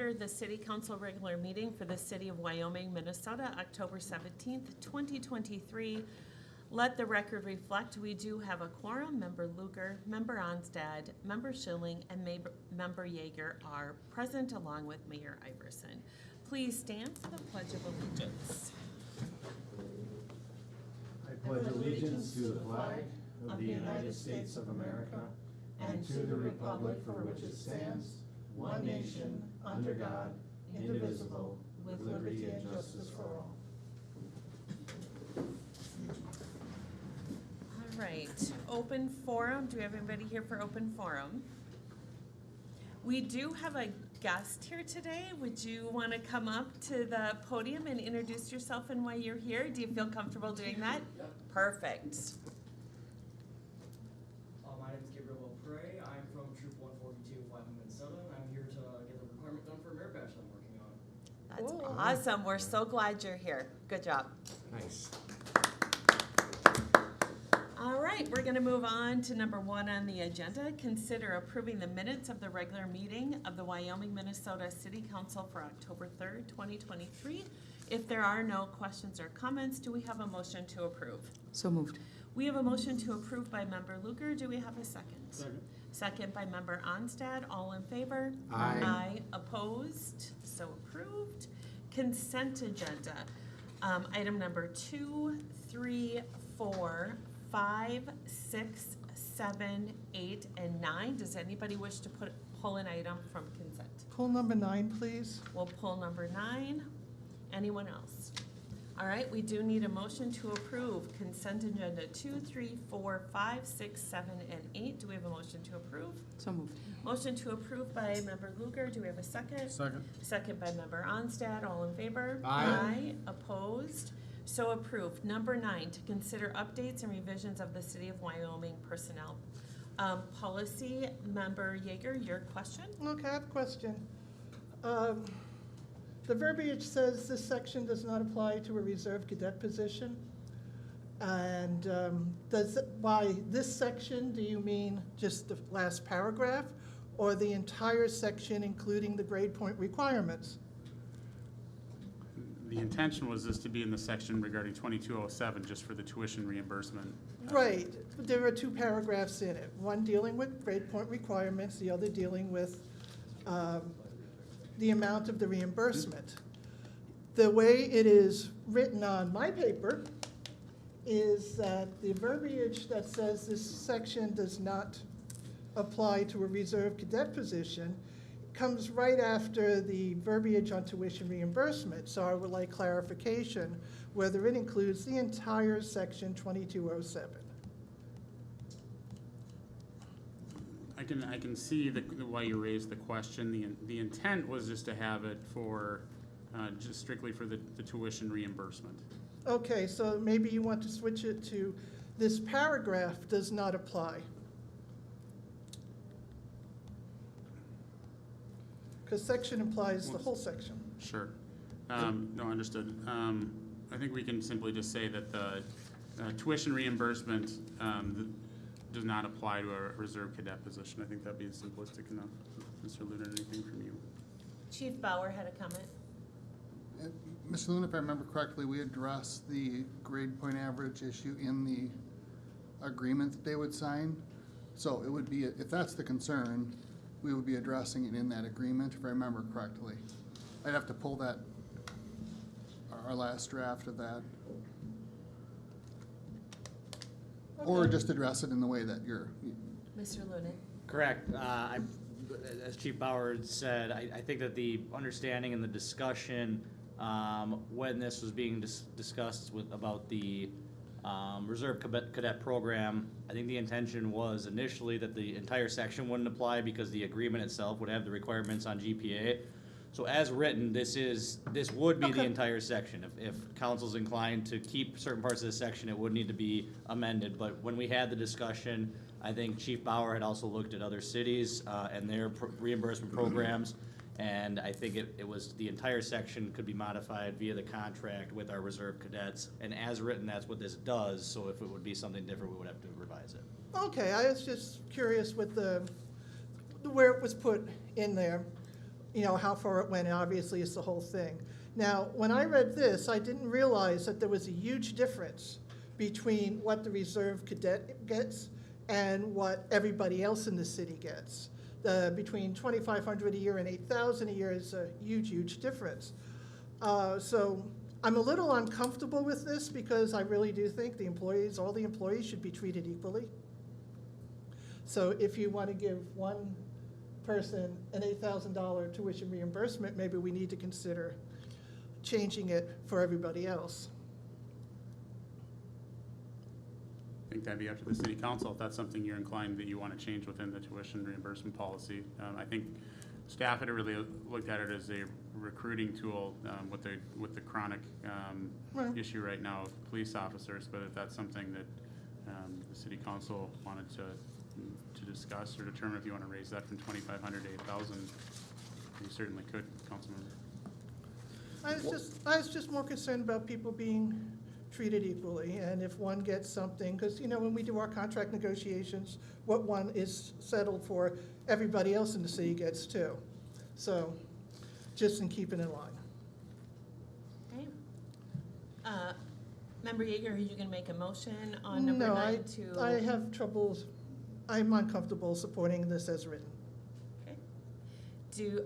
order the City Council regular meeting for the City of Wyoming, Minnesota, October 17th, 2023. Let the record reflect we do have a quorum. Member Luker, Member Onstad, Member Schilling, and Member Yeager are present along with Mayor Iverson. Please stand for the Pledge of Allegiance. I pledge allegiance to the flag of the United States of America and to the republic for which it stands, one nation, under God, indivisible, with liberty and justice for all. All right, open forum. Do we have anybody here for open forum? We do have a guest here today. Would you want to come up to the podium and introduce yourself and why you're here? Do you feel comfortable doing that? Yep. Perfect. My name is Gabriel Prey. I'm from Troop 142 of Wyoming, Minnesota, and I'm here to get the requirement done for a merit badge that I'm working on. That's Cool. awesome. We're so glad you're here. Good job. Nice. All right, we're going to move on to number 1 on the agenda. Consider approving the minutes of the regular meeting of the Wyoming, Minnesota City Council for October 3rd, 2023. If there are no questions or comments, do we have a motion to approve? So moved. We have a motion to approve by Member Luker. Do we have a second? Second. Second by Member Onstad. All in favor? Aye. Aye. Opposed? So approved. Consent agenda. Item number 2, 3, 4, 5, 6, 7, 8, and 9. Does anybody wish to pull an item from consent? Pull number 9, please. We'll pull number 9. Anyone else? All right, we do need a motion to approve consent agenda 2, 3, 4, 5, 6, 7, and 8. Do we have a motion to approve? So moved. Motion to approve by Member Luker. Do we have a second? Second. Second by Member Onstad. All in favor? Aye. Opposed? So approved. Number 9, to consider updates and revisions of the City of Wyoming personnel policy. Member Yeager, your question? Okay, I have a question. The verbiage says this section does not apply to a reserve cadet position. And by this section, do you mean just the last paragraph or the entire section including the grade point requirements? The intention was this to be in the section regarding 2207, just for the tuition reimbursement. Right, there are 2 paragraphs in it. One dealing with grade point requirements, the other dealing with the amount of the reimbursement. The way it is written on my paper is that the verbiage that says this section does not apply to a reserve cadet position comes right after the verbiage on tuition reimbursement. So I would like clarification whether it includes the entire section 2207. I can see why you raised the question. The intent was just to have it for, just strictly for the tuition reimbursement. Okay, so maybe you want to switch it to this paragraph does not apply. Because section implies the whole section. Sure. No, understood. I think we can simply just say that the tuition reimbursement does not apply to a reserve cadet position. I think that'd be simplistic enough. Mr. Luder, anything from you? Chief Bauer had a comment. Mr. Loon, if I remember correctly, we addressed the grade point average issue in the agreement that they would sign. So it would be, if that's the concern, we would be addressing it in that agreement, if I remember correctly. I'd have to pull that, our last draft of that. Okay. Or just address it in the way that you're. Mr. Lunan. Correct. As Chief Bauer said, I think that the understanding and the discussion when this was being discussed about the Reserve Cadet Program, I think the intention was initially that the entire section wouldn't apply because the agreement itself would have the requirements on GPA. So as written, this would be the entire section. If council's inclined to keep certain parts of the section, it would need to be amended. But when we had the discussion, I think Chief Bauer had also looked at other cities and their reimbursement programs. And I think it was the entire section could be modified via the contract with our reserve cadets. And as written, that's what this does. So if it would be something different, we would have to revise it. Okay, I was just curious with where it was put in there. how far it went, and obviously it's the whole thing. Now, when I read this, I didn't realize that there was a huge difference between what the reserve cadet gets and what everybody else in the city gets. Between $2,500 a year and $8,000 a year is a huge, huge difference. So I'm a little uncomfortable with this because I really do think all the employees should be treated equally. So if you want to give one person an $8,000 tuition reimbursement, maybe we need to consider changing it for everybody else. I think that'd be up to the city council if that's something you're inclined that you want to change within the tuition reimbursement policy. I think staff had really looked at it as a recruiting tool with the chronic Right. issue right now of police officers, but if that's something that the city council wanted to discuss or determine if you want to raise that from 2,500 to 8,000, you certainly could, Councilmember. I was just more concerned about people being treated equally, and if one gets something, because, when we do our contract negotiations, what one is settled for, everybody else in the city gets too. So, just in keeping in line. Okay. Member Yeager, are you going to make a motion on number 9 to? No, I have troubles, I'm uncomfortable supporting this as written. Okay.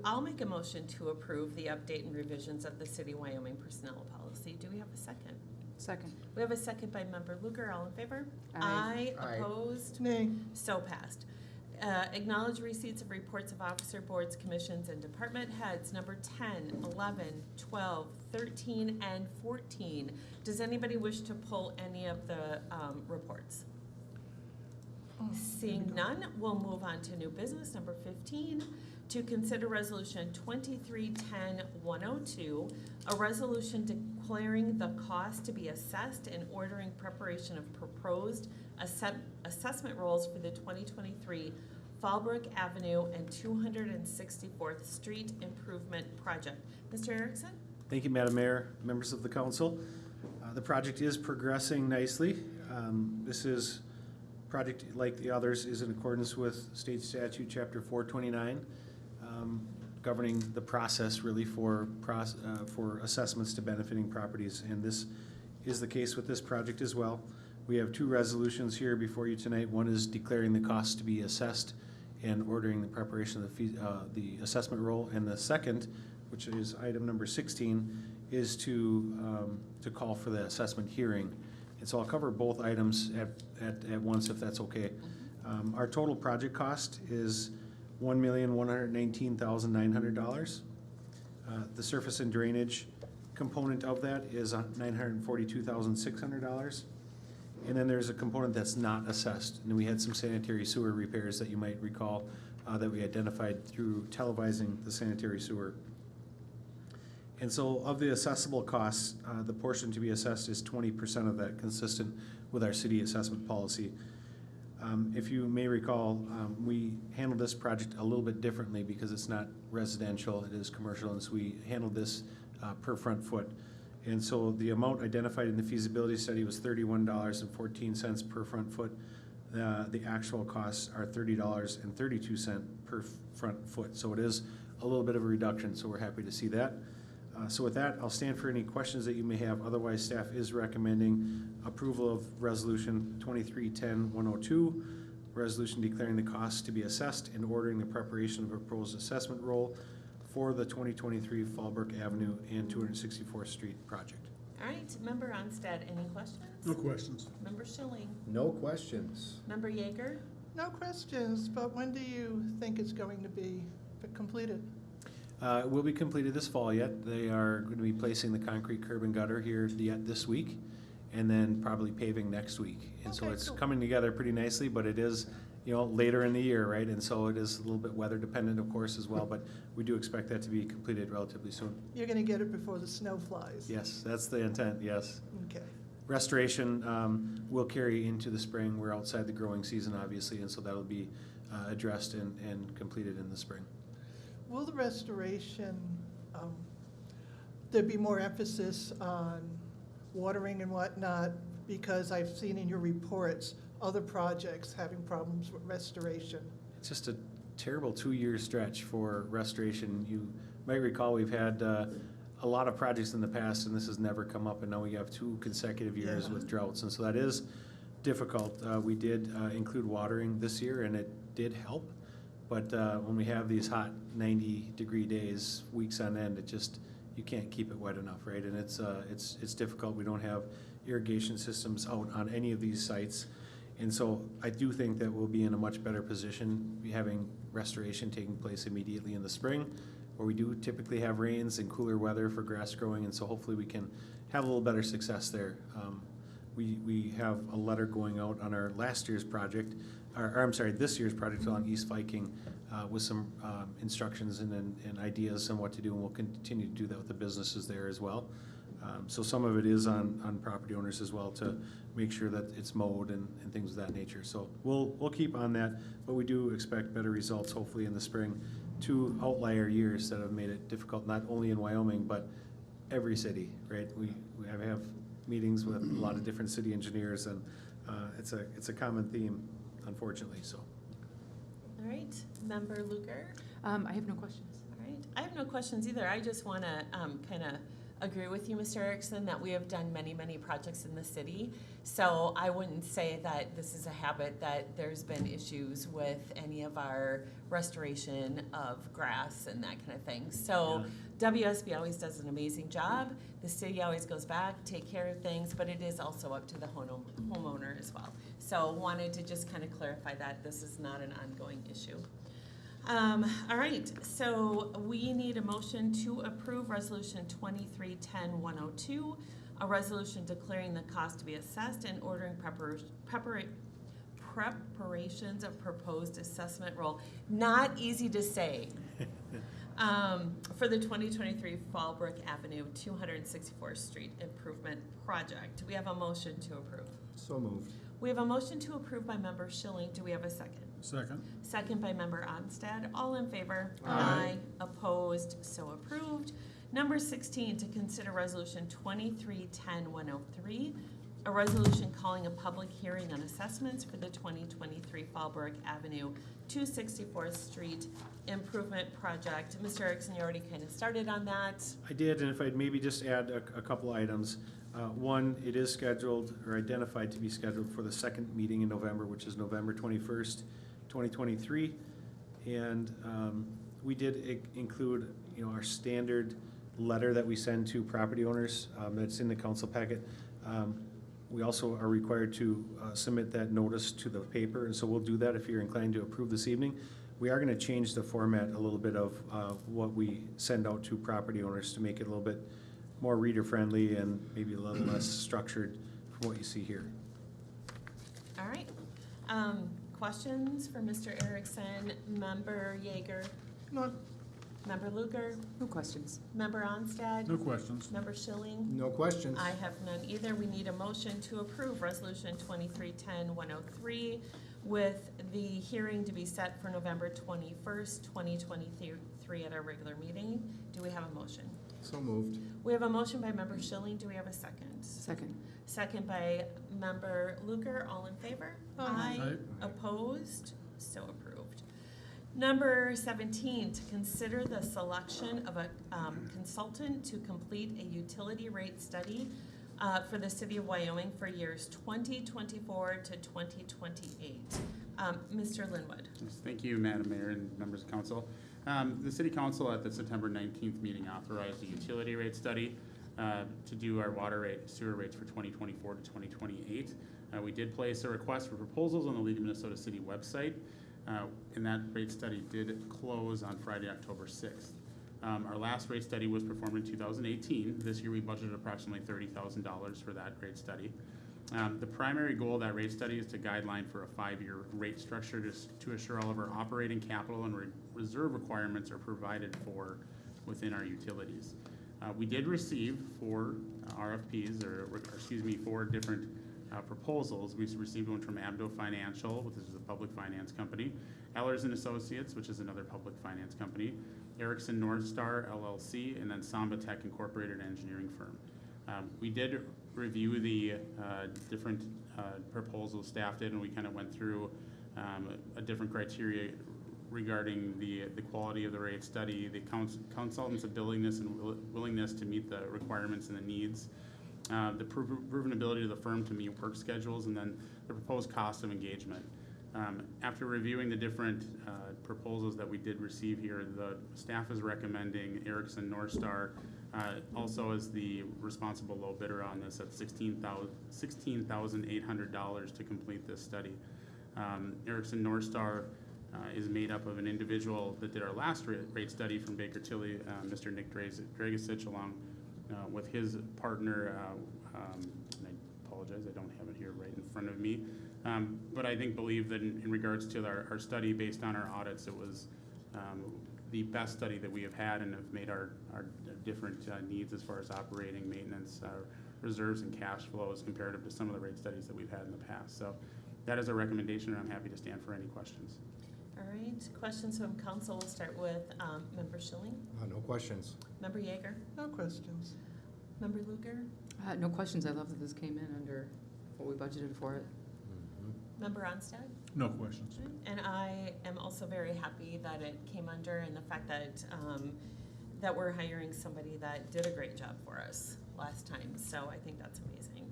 I'll make a motion to approve the update and revisions of the City of Wyoming personnel policy. Do we have a second? Second. We have a second by Member Luker. All in favor? Aye. Aye. Opposed? Nay. So passed. Acknowledge receipts of reports of officer, boards, commissions, and department heads, number 10, 11, 12, 13, and 14. Does anybody wish to pull any of the reports? Seeing none, we'll move on to new business, number 15, to consider resolution 2310-102, a resolution declaring the cost to be assessed and ordering preparation of proposed assessment rolls for the 2023 Fallbrook Avenue and 264th Street Improvement Project. Mr. Erickson? Thank you, Madam Mayor, members of the council. The project is progressing nicely. This project, like the others, is in accordance with State Statute Chapter 429, governing the process really for assessments to benefiting properties, and this is the case with this project as well. We have two resolutions here before you tonight. One is declaring the cost to be assessed and ordering the preparation of the assessment roll, and the second, which is item number 16, is to call for the assessment hearing. And so I'll cover both items at once, if that's okay. Our total project cost is $1,119,900. The surface and drainage component of that is $942,600. And then there's a component that's not assessed. And we had some sanitary sewer repairs that you might recall that we identified through televising the sanitary sewer. And so of the assessable costs, the portion to be assessed is 20% of that, consistent with our city assessment policy. If you may recall, we handled this project a little bit differently because it's not residential, it is commercial, and so we handled this per front foot. And so the amount identified in the feasibility study was $31.14 per front foot. The actual costs are $30.32 per front foot. So it is a little bit of a reduction, so we're happy to see that. So with that, I'll stand for any questions that you may have. Otherwise, staff is recommending approval of resolution 2310-102, resolution declaring the cost to be assessed and ordering the preparation of a proposed assessment roll for the 2023 Fallbrook Avenue and 264th Street project. All right, Member Onstad, any questions? No questions. Member Schilling? No questions. Member Yeager? No questions, but when do you think it's going to be completed? It will be completed this fall yet. They are going to be placing the concrete curb and gutter here yet this week, and then probably paving next week. And so Okay, it's cool. coming together pretty nicely, but it is, later in the year, right? And so it is a little bit weather dependent, of course, as well, but we do expect that to be completed relatively soon. You're gonna get it before the snow flies? Yes, that's the intent, yes. Okay. Restoration will carry into the spring. We're outside the growing season, obviously, and so that'll be addressed and completed in the spring. Will the restoration, there be more emphasis on watering and whatnot? Because I've seen in your reports, other projects having problems with restoration. It's just a terrible 2-year stretch for restoration. You might recall we've had a lot of projects in the past, and this has never come up, and now we have 2 consecutive years Yeah. with droughts, and so that is difficult. We did include watering this year, and it did help, but when we have these hot 90-degree days, weeks on end, it just, you can't keep it wet enough, right? And it's difficult. We don't have irrigation systems out on any of these sites. And so I do think that we'll be in a much better position, having restoration taking place immediately in the spring, where we do typically have rains and cooler weather for grass growing, and so hopefully we can have a little better success there. We have a letter going out on our last year's project, or I'm sorry, this year's project along East Viking, with some instructions and ideas on what to do, and we'll continue to do that with the businesses there as well. So some of it is on property owners as well to make sure that it's mowed and things of that nature. So we'll keep on that, but we do expect better results hopefully in the spring. 2 outlier years that have made it difficult, not only in Wyoming, but every city, right? We have meetings with a lot of different city engineers, and it's a common theme, unfortunately, so. All right, Member Luker? I have no questions. All right, I have no questions either. I just want to kind of agree with you, Mr. Erickson, that we have done many, many projects in the city. So I wouldn't say that this is a habit that there's been issues with any of our restoration of grass and that kind of thing. So WSB always does an amazing job. The city always goes back, take care of things, but it is also up to the homeowner as well. So wanted to just kind of clarify that this is not an ongoing issue. All right, so we need a motion to approve Resolution 2310-102, a resolution declaring the cost to be assessed and ordering preparations of proposed assessment roll. Not easy to say. For the 2023 Fallbrook Avenue 264th Street Improvement Project. We have a motion to approve. So moved. We have a motion to approve by Member Schilling. Do we have a second? Second. Second by Member Onstad. All in favor? Aye. Opposed? So approved. Number 16, to consider Resolution 2310-103, a resolution calling a public hearing on assessments for the 2023 Fallbrook Avenue 264th Street Improvement Project. Mr. Erickson, you already kind of started on that. I did, and if I'd maybe just add a couple items. One, it is scheduled or identified to be scheduled for the second meeting in November, which is November 21st, 2023. And we did include, our standard letter that we send to property owners that's in the council packet. We also are required to submit that notice to the paper, and so we'll do that if you're inclined to approve this evening. We are going to change the format a little bit of what we send out to property owners to make it a little bit more reader-friendly and maybe a little less structured from what you see here. All right. Questions for Mr. Erickson? Member Yeager? None. Member Luker? No questions. Member Onstad? No questions. Member Schilling? No questions. I have none either. We need a motion to approve Resolution 2310-103 with the hearing to be set for November 21st, 2023 at our regular meeting. Do we have a motion? So moved. We have a motion by Member Schilling. Do we have a second? Second. Second by Member Luker. All in favor? Aye. Aye. Opposed? So approved. Number 17, to consider the selection of a consultant to complete a utility rate study for the city of Wyoming for years 2024 to 2028. Mr. Linwood. Yes, thank you, Madam Mayor and members of council. The City Council at the September 19th meeting authorized a utility rate study to do our water rate, sewer rates for 2024 to 2028. We did place a request for proposals on the League of Minnesota City website, and that rate study did close on Friday, October 6th. Our last rate study was performed in 2018. This year we budgeted approximately $30,000 for that rate study. The primary goal of that rate study is to guideline for a 5-year rate structure to assure all of our operating capital and reserve requirements are provided for within our utilities. We did receive 4 RFPs, four different proposals. We received one from Abdo Financial, which is a public finance company, Ellers and Associates, which is another public finance company, Erickson Northstar LLC, and then Samba Tech Incorporated engineering firm. We did review the different proposals staff did, and we kind of went through a different criteria regarding the quality of the rate study, the consultant's abilitingness and willingness to meet the requirements and the needs, the proven ability of the firm to meet work schedules, and then the proposed cost of engagement. After reviewing the different proposals that we did receive here, the staff is recommending Erickson Northstar also as the responsible low bidder on this at $16,800 to complete this study. Erickson Northstar is made up of an individual that did our last rate study from Baker Tilly, Mr. Nick Dragisich, along with his partner, and I apologize, I don't have it here right in front of me. But I believe that in regards to our study, based on our audits, it was the best study that we have had, and have made our different needs as far as operating, maintenance, reserves, and cash flows comparative to some of the rate studies that we've had in the past. So that is a recommendation, and I'm happy to stand for any questions. All right, questions from council. We'll start with Member Schilling, No questions. Member Yeager, No questions. Member Luker, No questions. I love that this came in under what we budgeted for it. Member Onstad. No questions. And I am also very happy that it came under, and the fact that that we're hiring somebody that did a great job for us last time. So I think that's amazing.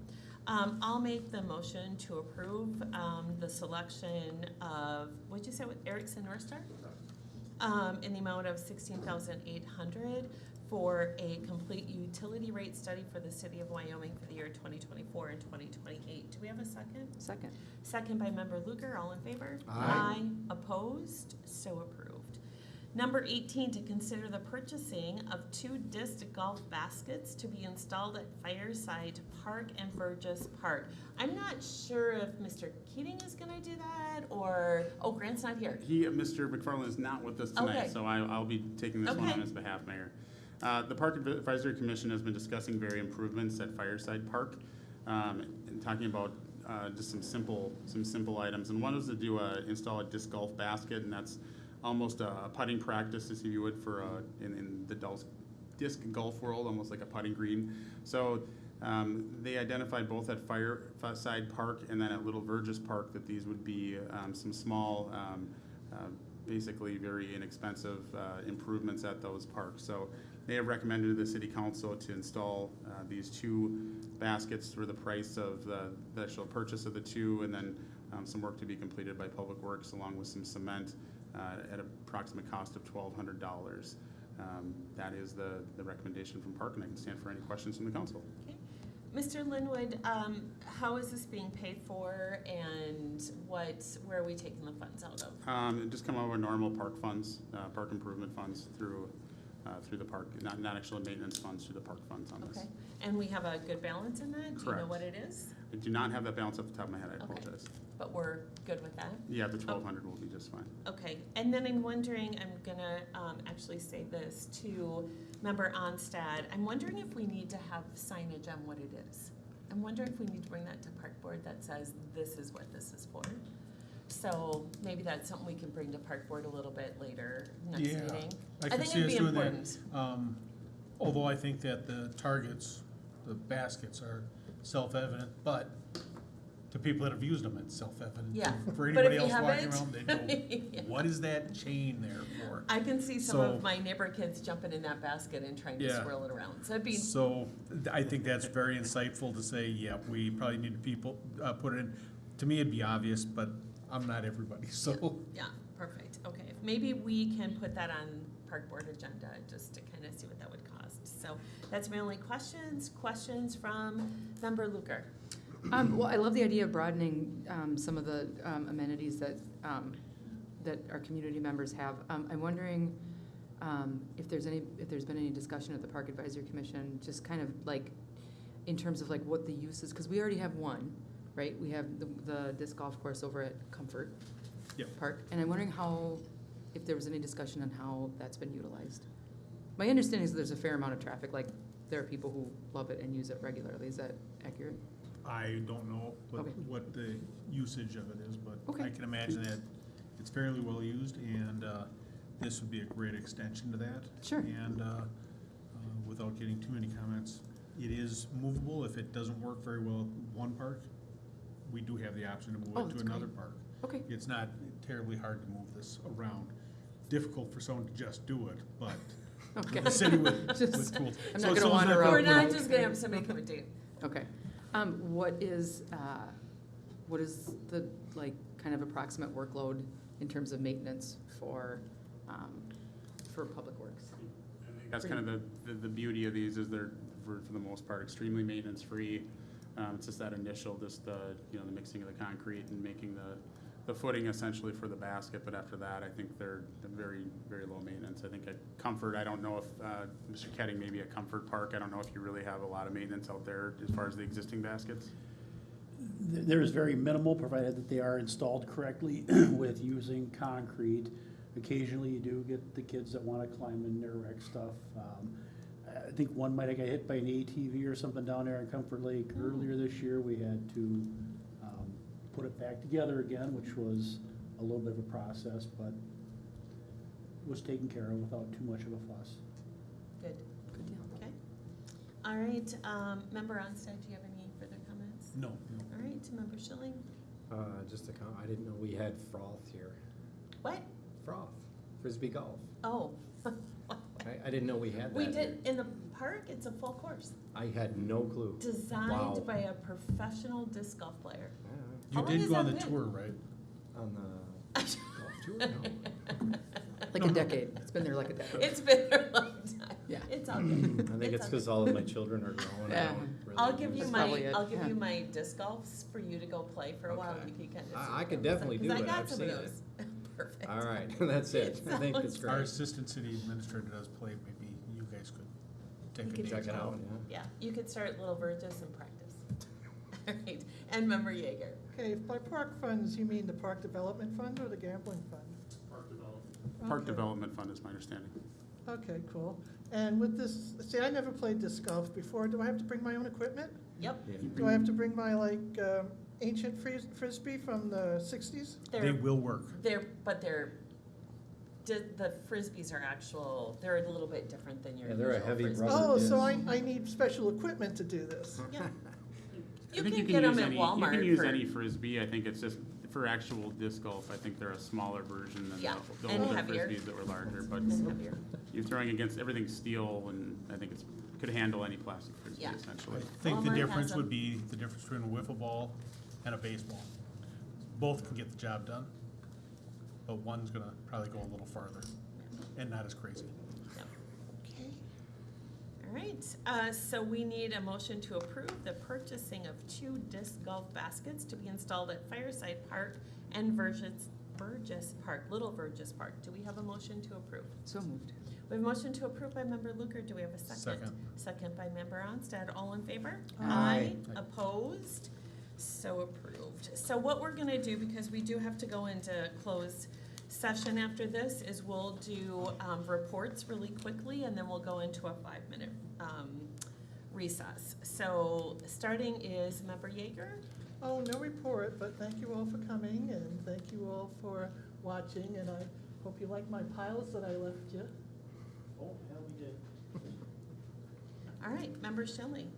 I'll make the motion to approve the selection of, what'd you say, with Erickson Northstar? In the amount of $16,800 for a complete utility rate study for the city of Wyoming for the year 2024 and 2028. Do we have a second? Second. Second by Member Luker, all in favor? Aye. Opposed? So approved. Number 18, to consider the purchasing of 2 disc golf baskets to be installed at Fireside Park and Burgess Park. I'm not sure if Mr. Keating is gonna do that, or, oh, Grant's not here. Mr. McFarland is not with us tonight, Okay. so I'll be taking this one Okay. on his behalf, Mayor. The Park Advisory Commission has been discussing various improvements at Fireside Park, and talking about just some simple items. And one is to install a disc golf basket, and that's almost a putting practice, if you would, for in the disc golf world, almost like a putting green. So they identified both at Fireside Park and then at Little Burgess Park that these would be some small, basically very inexpensive improvements at those parks. So they have recommended to the city council to install these 2 baskets for the price of the initial purchase of the 2, and then some work to be completed by Public Works along with some cement at approximate cost of $1,200. That is the recommendation from Park, and I can stand for any questions from the council. Okay. Mr. Linwood, how is this being paid for, and where are we taking the funds out of? It just come out of our normal park funds, park improvement funds through the park, not actual maintenance funds, through the park funds on this. Okay, and we have a good balance in that? Do you know Correct. what it is? I do not have that balance off the top of my head, I Okay. apologize. But we're good with that? Yeah, the 1,200 will be just fine. Okay, and then I'm wondering, I'm gonna actually say this to Member Onstad. I'm wondering if we need to have signage on what it is. I'm wondering if we need to bring that to Park Board that says this is what this is for. So maybe that's something we can bring to Park Board a little bit later next Yeah, meeting. I I can think see it'd us be doing that. important. Although I think that the targets, the baskets are self-evident, but to people that have used them, it's self-evident. Yeah, For but if anybody you else walking haven't- around, they Yeah. go, what is that chain there for? I can see some So- of my neighbor kids jumping in that basket and trying to Yeah. swirl it around. So it'd be, So I think that's very insightful to say, yeah, we probably need to put it in. To me, it'd be obvious, but I'm not everybody, so. yeah, perfect. Okay, maybe we can put that on Park Board agenda just to kind of see what that would cost. So that's my only questions. Questions from Member Luker? Well, I love the idea of broadening some of the amenities that our community members have. I'm wondering if there's been any discussion at the Park Advisory Commission, just kind of like in terms of like what the use is, because we already have one, right? We have the disc golf course over at Comfort Yep. Park, and I'm wondering if there was any discussion on how that's been utilized. My understanding is that there's a fair amount of traffic, like there are people who love it and use it regularly. Is that accurate? I don't know Okay. what the usage of it is, but Okay. I can imagine that it's fairly well used, and this would be a great extension to that. Sure. And without getting too many comments, it is movable. If it doesn't work very well at one park, we do have the option to move Oh, it to that's another great. park. Okay. It's not terribly hard to move this around. difficult for someone to just do it, but Okay. the city with Just- tools. I'm So not as gonna long as wander they're out. We're comfortable- not just gonna have somebody come and do it. Okay. What is the, like, kind of approximate workload in terms of maintenance for Public Works? I think that's kind of the beauty of these is they're, for the most part, extremely maintenance-free. It's just that initial, the mixing of the concrete and making the footing essentially for the basket, but after that, I think they're very, very low maintenance. I think at Comfort, I don't know if, Mr. Ketting, maybe at Comfort Park, I don't know if you really have a lot of maintenance out there as far as the existing baskets. There is very minimal, provided that they are installed correctly with using concrete. Occasionally, you do get the kids that want to climb in there, wreck stuff. I think one might have got hit by an ATV or something down there in Comfort Lake earlier this year. We had to put it back together again, which was a little bit of a process, but was taken care of without too much of a fuss. Good, Good deal. okay. All right, Member Onstead, do you have any further comments? No. All right, Member Schilling? Just a comment, I didn't know we had froth here. What? Froth, Frisbee golf. Oh. I didn't know we had that. We here. did, in the park, it's a full course, I had no clue. Wow. designed by a professional disc golf player. How You long did has go on that the been? tour, right? On the golf tour? No. Like a decade. It's been there like a decade. It's been there a long time. Yeah. It's all good. I think it's all because all of my children are grown. Yeah. I don't really I'll give you That's my, probably it, I'll give yeah. you my disc golfs for you to go play for a while. Okay. You can kind of. I could definitely do it. I got I've some seen of it. those. Perfect. All right, that's it. I think it's Sounds Our great. assistant city administrator does play, maybe you guys could take You a could day. Check it out, yeah. Yeah, you could start at Little Burgess and practice. All right, and Member Yeager. Okay, by park funds, you mean the park development fund or the gambling fund? Park Okay. Development Fund is my understanding. Okay, cool. And with this, see, I never played disc golf before. Do I have to bring my own equipment? Yep. Yeah. Do I have to bring my, like, ancient frisbee from the 60s? They will work. The frisbees are actual, they're a little bit different than your Yeah, they're a usual heavy frisbee. rubber. Oh, so disc. I need special equipment to do this. Yeah. I You think can get them use at any- Walmart. You can use for- any Frisbee, I think it's just, for actual disc golf, I think they're a smaller version than Yeah, the and older heavier. Frisbees that were larger, but and heavier. you're throwing against, everything's steel, and I think could handle any plastic Frisbee Yeah. essentially. I think the Walmart has difference them. would be the difference between a wiffle ball and a baseball. Both can get the job done, but one's gonna probably go a little farther and not as crazy. Yep. All right, so we need a motion to approve the purchasing of 2 disc golf baskets to be installed at Fireside Park and Burgess Park, Little Burgess Park. Do we have a motion to approve? So moved. We have a motion to approve by Member Luker. Do we have a second? Second. Second by Member Onstead. All in favor? Aye. Opposed? So approved. So what we're gonna do, because we do have to go into closed session after this, is we'll do reports really quickly, and then we'll go into a 5-minute recess. So starting is Member Yeager. Oh, no report, but thank you all for coming, and thank you all for watching, and I hope you like my piles that I left you. Oh, yeah, we did. All right, Member Schilling.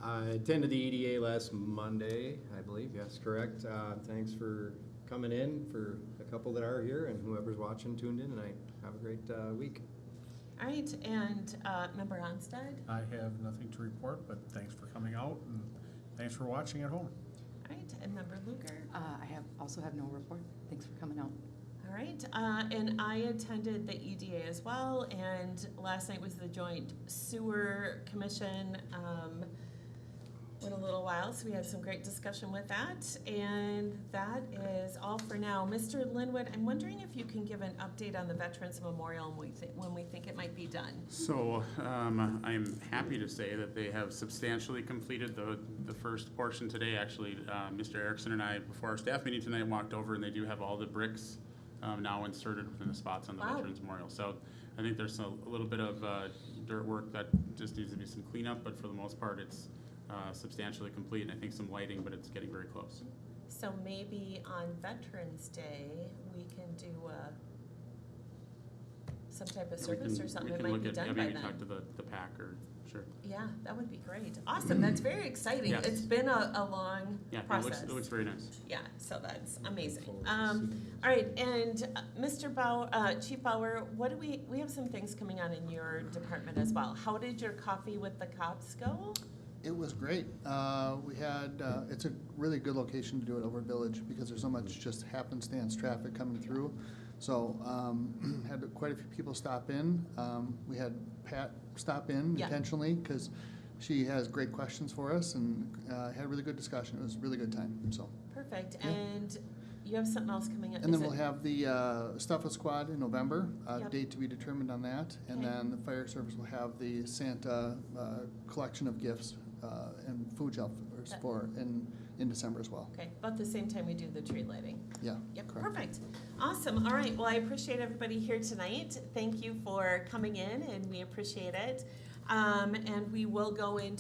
I attended the EDA last Monday, I believe, yes, correct. Thanks for coming in, for a couple that are here, and whoever's watching tuned in tonight. Have a great week. All right, and Member Onstead. I have nothing to report, but thanks for coming out and thanks for watching at home. All right, and Member Luker. I also have no report. Thanks for coming out. All right, and I attended the EDA as well, and last night was the Joint Sewer Commission. Went a little while, so we had some great discussion with that, and that is all for now. Mr. Linwood, I'm wondering if you can give an update on the Veterans Memorial and when we think it might be done. So, I'm happy to say that they have substantially completed the first portion today. Actually, Mr. Erickson and I, before our staff meeting tonight, walked over, and they do have all the bricks now inserted within the spots on the Wow. Veterans Memorial. So I think there's a little bit of dirt work that just needs to be some cleanup, but for the most part, it's substantially complete, and I think some lighting, but it's getting very close. So maybe on Veterans Day, we can do some type of Yeah, service or something, it might be done by Maybe talk then. to the PAC or sure. Yeah, that would be great. Awesome, that's very exciting. Yes. It's been a long Yeah, no, process. it looks very nice. Yeah, so that's amazing. All right, and Mr. Bauer, Chief Bauer, what do we have some things coming on in your department as well. How did your coffee with the cops go? It was great. We had, it's a really good location to do it over Village because there's so much just happenstance traffic coming through. So, had quite a few people stop in. We had Pat stop in Yeah. intentionally because she has great questions for us and had a really good discussion. It was a really good time, so. Perfect, Yeah. and you have something else coming up? And then Is we'll it- have the Stuffa Squad in November, Yep. date to be determined on that. And Okay. then the fire service will have the Santa collection of gifts and food shelves in December as well. Okay, about the same time we do the tree lighting. Yeah. Yep, correct. perfect. Awesome, all right, well, I appreciate everybody here tonight. Thank you for coming in, and we appreciate it. And we will go into